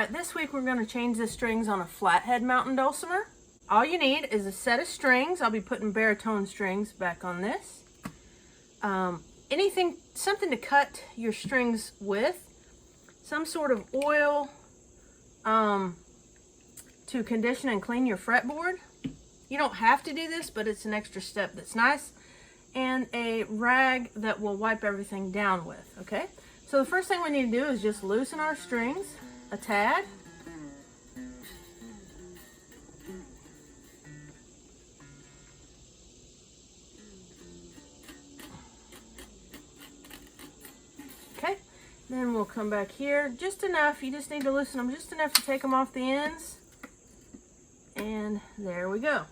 right, this week we're going to change the strings on a flathead mountain dulcimer. All you need is a set of strings. I'll be putting baritone strings back on this. Something to cut your strings with. Some sort of oil to condition and clean your fretboard. You don't have to do this, but it's an extra step that's nice. And a rag that will wipe everything down with, okay? So the first thing we need to do is just loosen our strings a tad. Okay, then we'll come back here just enough. You just need to loosen them just enough to take them off the ends. And there we go.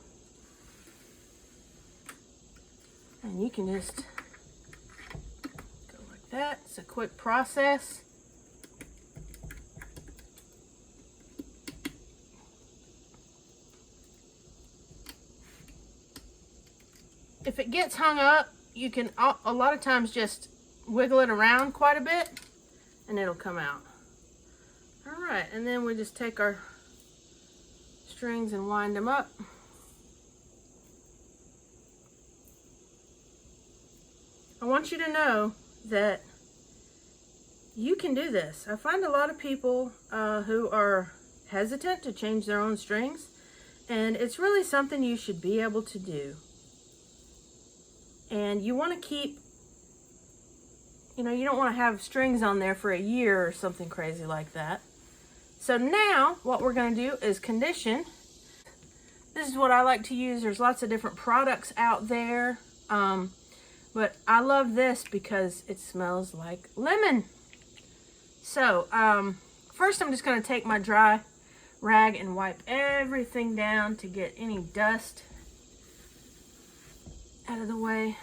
And you can just go like that. It's a quick process. If it gets hung up, you can a lot of times just wiggle it around quite a bit and it'll come out. All right, and then we just take our strings and wind them up. I want you to know that you can do this. I find a lot of people who are hesitant to change their own strings, and it's really something you should be able to do. And you want to keep, you don't want to have strings on there for a year or something crazy like that. So now what we're going to do is condition. This is what I like to use. There's lots of different products out there. But I love this because it smells like lemon. So first I'm just going to take my dry rag and wipe everything down to get any dust out of the way.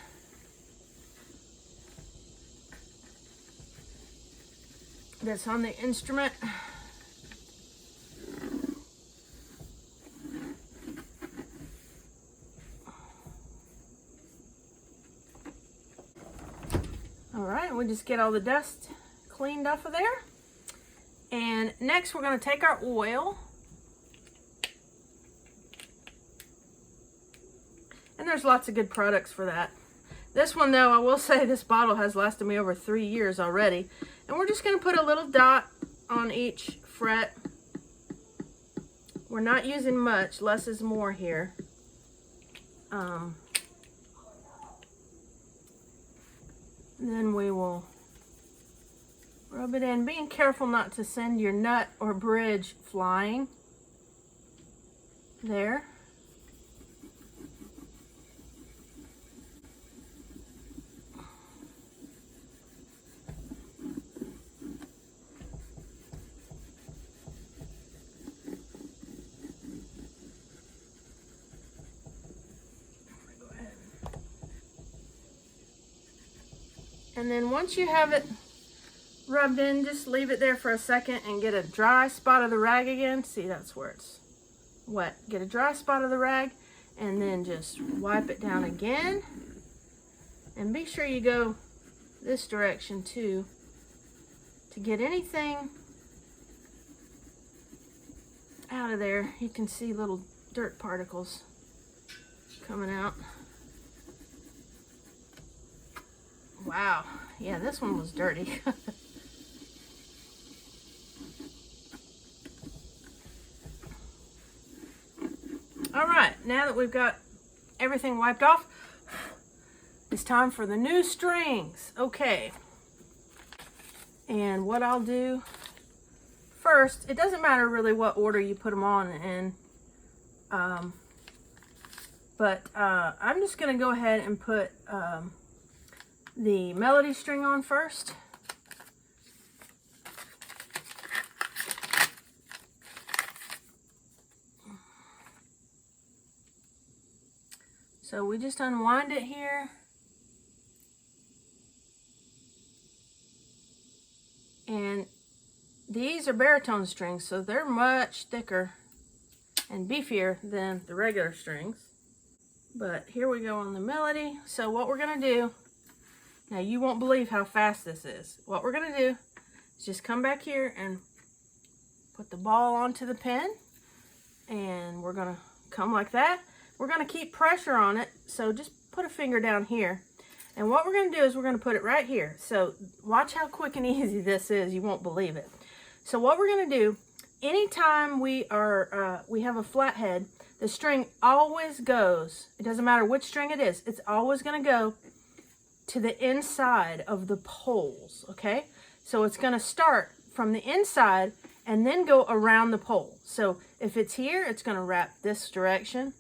That's on the instrument. All right, we just get all the dust cleaned off of there. And next we're going to take our oil. And there's lots of good products for that. This one though, I will say this bottle has lasted me over 3 years already. And we're just going to put a little dot on each fret. We're not using much, less is more here. Then we will rub it in, being careful not to send your nut or bridge flying. There. And then once you have it rubbed in, just leave it there for a second and get a dry spot of the rag again. See, that's where it's wet. Get a dry spot of the rag and then just wipe it down again. And be sure you go this direction too to get anything out of there. You can see little dirt particles coming out. Wow, yeah, this one was dirty. All right, now that we've got everything wiped off, it's time for the new strings. Okay, and what I'll do first, it doesn't matter really what order you put them on in, but I'm just gonna go ahead and put the melody string on first. So we just unwind it here. And these are baritone strings, so they're much thicker and beefier than the regular strings. But here we go on the melody. So what we're gonna do, now you won't believe how fast this is. What we're gonna do is just come back here and Put the ball onto the pin, and we're gonna come like that. We're gonna keep pressure on it, so just put a finger down here. And what we're gonna do is we're gonna put it right here. So watch how quick and easy this is, you won't believe it. So what we're gonna do, anytime we have a flathead, the string always goes, it doesn't matter which string it is, it's always gonna go to the inside of the poles, okay? So it's gonna start from the inside and then go around the pole. So if it's here, it's gonna wrap this direction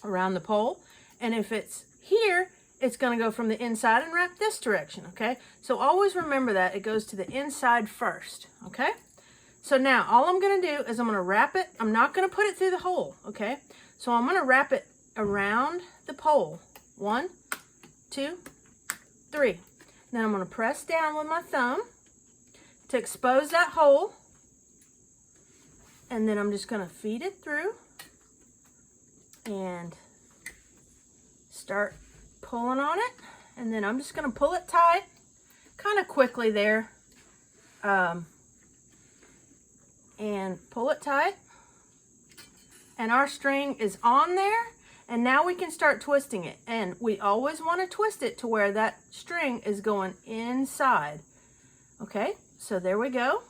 around the pole. And if it's here, it's gonna go from the inside and wrap this direction, okay? So always remember that, it goes to the inside first, okay? So now all I'm gonna do is I'm gonna wrap it. I'm not gonna put it through the hole, okay? So I'm gonna wrap it around the pole. 1, 2, 3. Then I'm gonna press down with my thumb to expose that hole. And then I'm just gonna feed it through and start pulling on it. And then I'm just gonna pull it tight, kind of quickly there. And pull it tight. And our string is on there. And now we can start twisting it. And we always want to twist it to where that string is going inside. Okay, so there we go.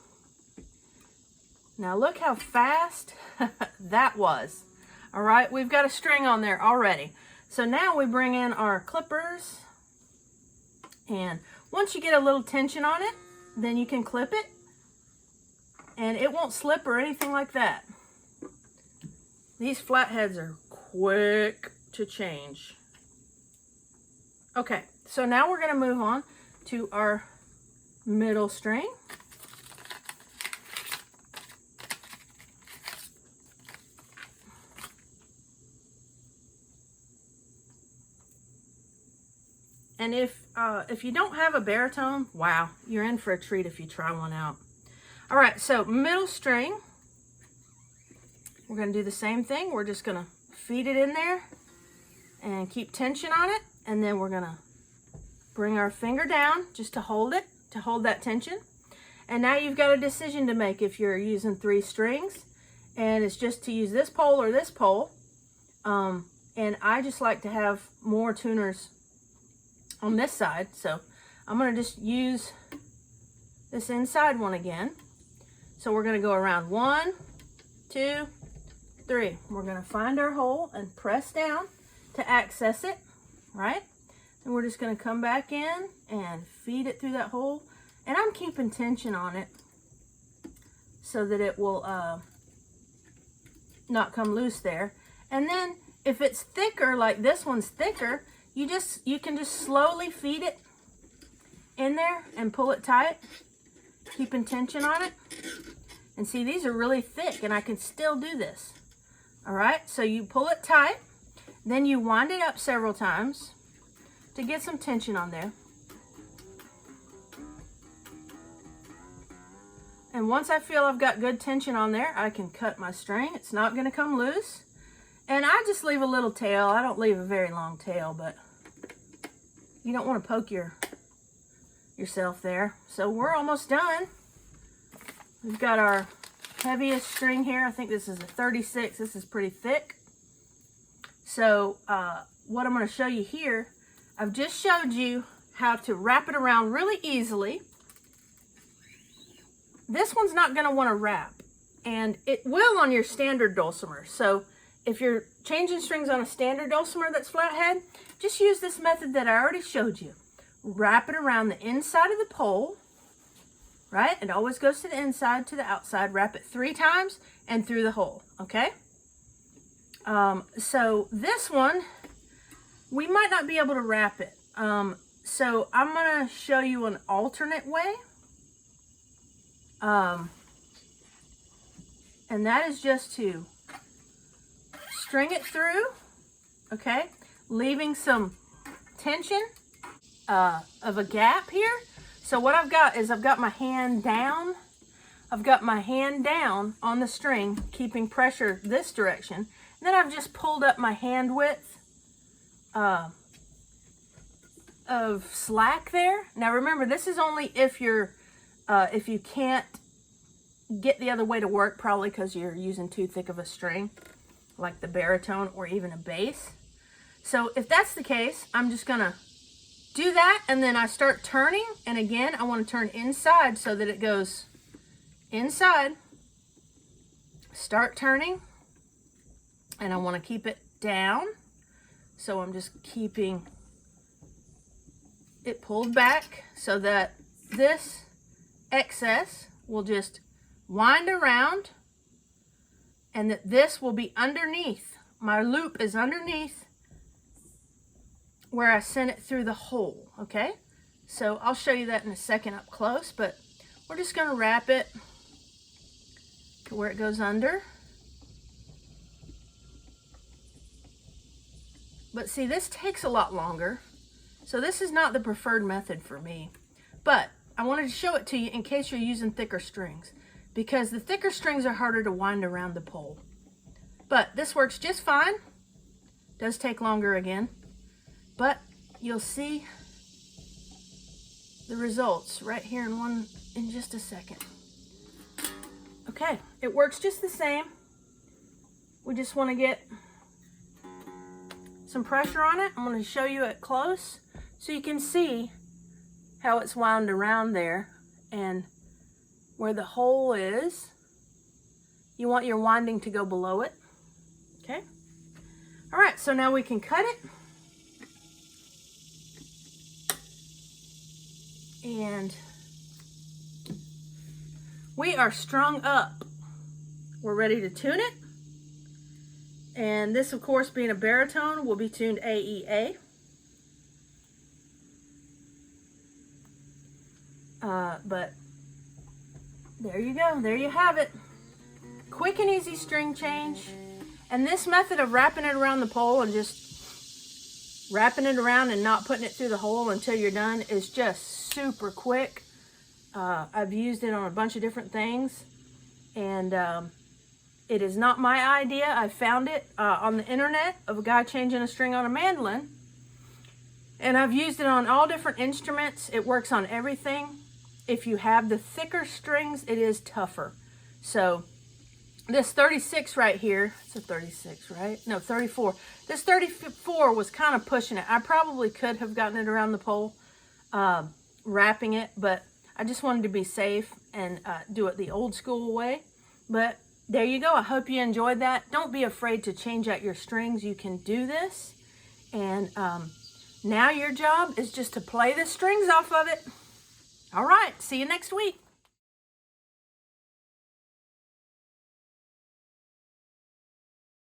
Now look how fast that was. All right, we've got a string on there already. So now we bring in our clippers. And once you get a little tension on it, then you can clip it. And it won't slip or anything like that. These flatheads are quick to change. Okay, so now we're gonna move on to our middle string. And if you don't have a baritone, wow, you're in for a treat if you try one out. All right, so middle string, we're gonna do the same thing. We're just gonna feed it in there and keep tension on it. And then we're gonna bring our finger down just to hold it, to hold that tension. And now you've got a decision to make if you're using 3 strings and it's just to use this pole or this pole. And I just like to have more tuners on this side. So I'm gonna just use this inside one again. So we're gonna go around 1, 2, 3. We're gonna find our hole and press down to access it, right? And we're just gonna come back in and feed it through that hole. And I'm keeping tension on it so that it will not come loose there. And then if it's thicker, like this one's thicker, you can just slowly feed it in there and pull it tight, keeping tension on it. And see, these are really thick and I can still do this. All right, so you pull it tight, then you wind it up several times to get some tension on there. And once I feel I've got good tension on there, I can cut my string. It's not gonna come loose. And I just leave a little tail. I don't leave a very long tail, but you don't want to poke yourself there. So we're almost done. We've got our heaviest string here. I think this is a 36. This is pretty thick. So what I'm going to show you here, I've just showed you how to wrap it around really easily. This one's not going to want to wrap, and it will on your standard dulcimer. So if you're changing strings on a standard dulcimer that's flathead, just use this method that I already showed you. Wrap it around the inside of the pole, right? It always goes to the inside, to the outside. Wrap it 3 times and through the hole, okay? So this one, we might not be able to wrap it. So I'm gonna show you an alternate way. And that is just to string it through, okay? Leaving some tension of a gap here. So what I've got is I've got my hand down. I've got my hand down on the string, keeping pressure this direction. And then I've just pulled up my hand width of slack there. Now remember, this is only if you're if you can't get the other way to work, probably because you're using too thick of a string, like the baritone or even a bass. So if that's the case, I'm just gonna do that, and then I start turning, and again, I want to turn inside so that it goes inside. Start turning, and I want to keep it down, so I'm just keeping it pulled back so that this excess will just wind around, and that this will be underneath. My loop is underneath where I sent it through the hole, okay? So I'll show you that in a second up close, but we're just gonna wrap it to where it goes under. But see, this takes a lot longer, so this is not the preferred method for me. But I wanted to show it to you in case you're using thicker strings, because the thicker strings are harder to wind around the pole. But this works just fine. Does take longer again, but you'll see the results right here in just a second. Okay, it works just the same. We just want to get some pressure on it. I'm going to show you it close so you can see how it's wound around there, and where the hole is, you want your winding to go below it. Okay. All right, so now we can cut it. And we are strung up. We're ready to tune it. And this, of course, being a baritone, will be tuned AEA. But there you go. There you have it. Quick and easy string change. And this method of wrapping it around the pole and just wrapping it around and not putting it through the hole until you're done is just super quick. I've used it on a bunch of different things, and it is not my idea. I found it on the internet of a guy changing a string on a mandolin, and I've used it on all different instruments. It works on everything. If you have the thicker strings, it is tougher. So this 36 right here, it's a 36, right? No, 34. This 34 was kind of pushing it. I probably could have gotten it around the pole, wrapping it, but I just wanted to be safe and do it the old school way. But there you go. I hope you enjoyed that. Don't be afraid to change out your strings. You can do this. And now your job is just to play the strings off of it. All right. See you next week.